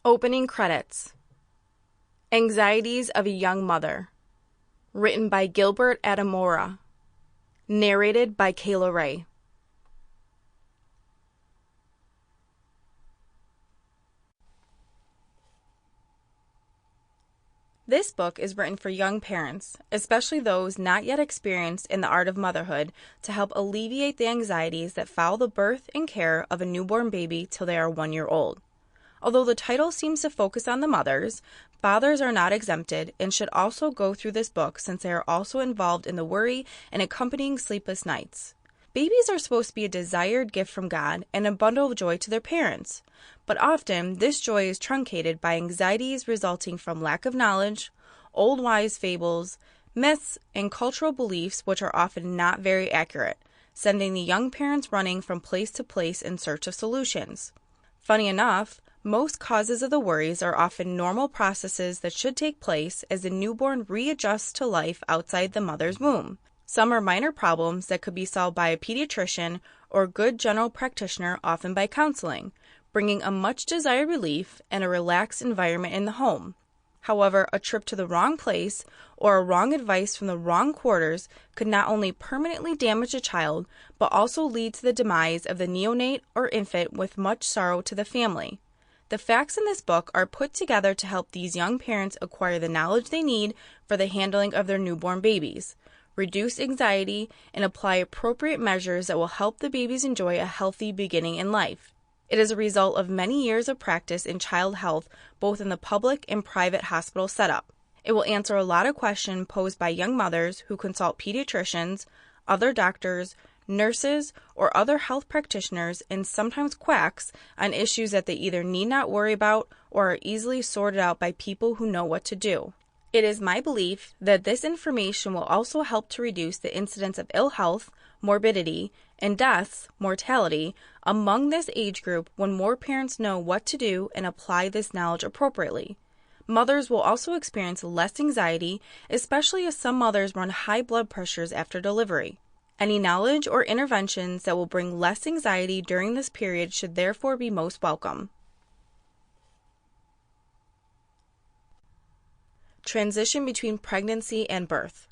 Opening credits. Anxieties of a Young Mother. Written by Gilbert Adimora. Narrated by Kayla Ray. This book is written for young parents, especially those not yet experienced in the art of motherhood, to help alleviate the anxieties that follow the birth and care of a newborn baby till they are 1 year old. Although the title seems to focus on the mothers, fathers are not exempted and should also go through this book since they are also involved in the worry and accompanying sleepless nights. Babies are supposed to be a desired gift from God and a bundle of joy to their parents, but often this joy is truncated by anxieties resulting from lack of knowledge, old wise fables, myths, and cultural beliefs which are often not very accurate, sending the young parents running from place to place in search of solutions. Funny enough, most causes of the worries are often normal processes that should take place as the newborn readjusts to life outside the mother's womb. Some are minor problems that could be solved by a pediatrician or good general practitioner, often by counseling, bringing a much-desired relief and a relaxed environment in the home. However, a trip to the wrong place or a wrong advice from the wrong quarters could not only permanently damage a child, but also lead to the demise of the neonate or infant with much sorrow to the family. The facts in this book are put together to help these young parents acquire the knowledge they need for the handling of their newborn babies, reduce anxiety, and apply appropriate measures that will help the babies enjoy a healthy beginning in life. It is a result of many years of practice in child health, both in the public and private hospital setup. It will answer a lot of questions posed by young mothers who consult pediatricians, other doctors, nurses, or other health practitioners, and sometimes quacks, on issues that they either need not worry about or are easily sorted out by people who know what to do. It is my belief that this information will also help to reduce the incidence of ill health, morbidity, and deaths, mortality, among this age group when more parents know what to do and apply this knowledge appropriately. Mothers will also experience less anxiety, especially as some mothers run high blood pressures after delivery. Any knowledge or interventions that will bring less anxiety during this period should therefore be most welcome. Transition between pregnancy and birth.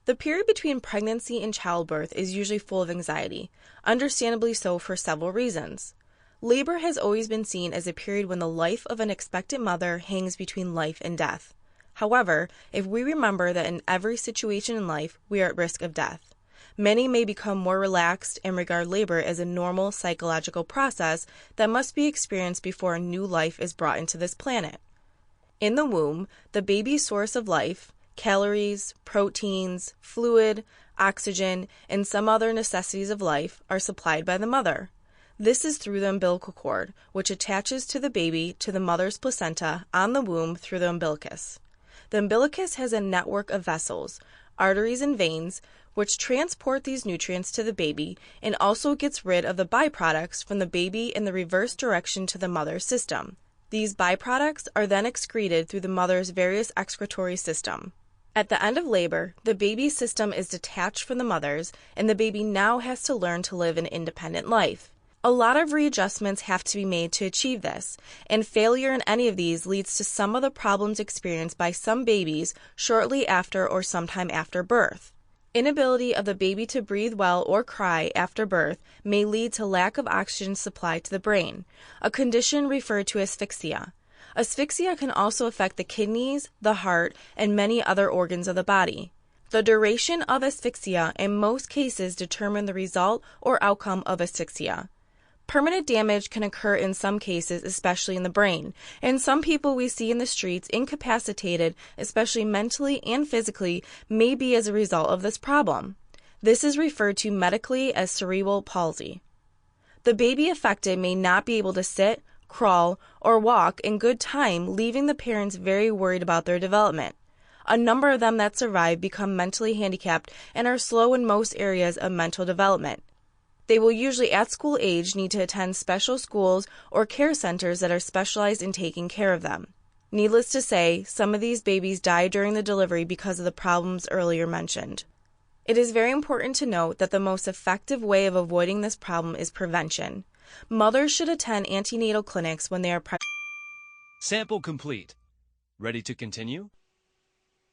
The period between pregnancy and childbirth is usually full of anxiety, understandably so for several reasons. Labor has always been seen as a period when the life of an expectant mother hangs between life and death. However, if we remember that in every situation in life we are at risk of death, many may become more relaxed and regard labor as a normal psychological process that must be experienced before a new life is brought into this planet. In the womb, the baby's source of life, calories, proteins, fluid, oxygen, and some other necessities of life are supplied by the mother. This is through the umbilical cord, which attaches to the baby to the mother's placenta on the womb through the umbilicus. The umbilicus has a network of vessels, arteries and veins, which transport these nutrients to the baby and also gets rid of the byproducts from the baby in the reverse direction to the mother's system. These byproducts are then excreted through the mother's various excretory system. At the end of labor, the baby's system is detached from the mother's, and the baby now has to learn to live an independent life. A lot of readjustments have to be made to achieve this, and failure in any of these leads to some of the problems experienced by some babies shortly after or sometime after birth. Inability of the baby to breathe well or cry after birth may lead to lack of oxygen supply to the brain, a condition referred to as asphyxia. Asphyxia can also affect the kidneys, the heart, and many other organs of the body. The duration of asphyxia in most cases determine the result or outcome of asphyxia. Permanent damage can occur in some cases, especially in the brain, and some people we see in the streets incapacitated, especially mentally and physically, may be as a result of this problem. This is referred to medically as cerebral palsy. The baby affected may not be able to sit, crawl, or walk in good time, leaving the parents very worried about their development. A number of them that survive become mentally handicapped and are slow in most areas of mental development. They will usually at school age need to attend special schools or care centers that are specialized in taking care of them. Needless to say, some of these babies die during the delivery because of the problems earlier mentioned. It is very important to note that the most effective way of avoiding this problem is prevention. Mothers should attend antenatal clinics when they are pregnant. Sample complete. Ready to continue?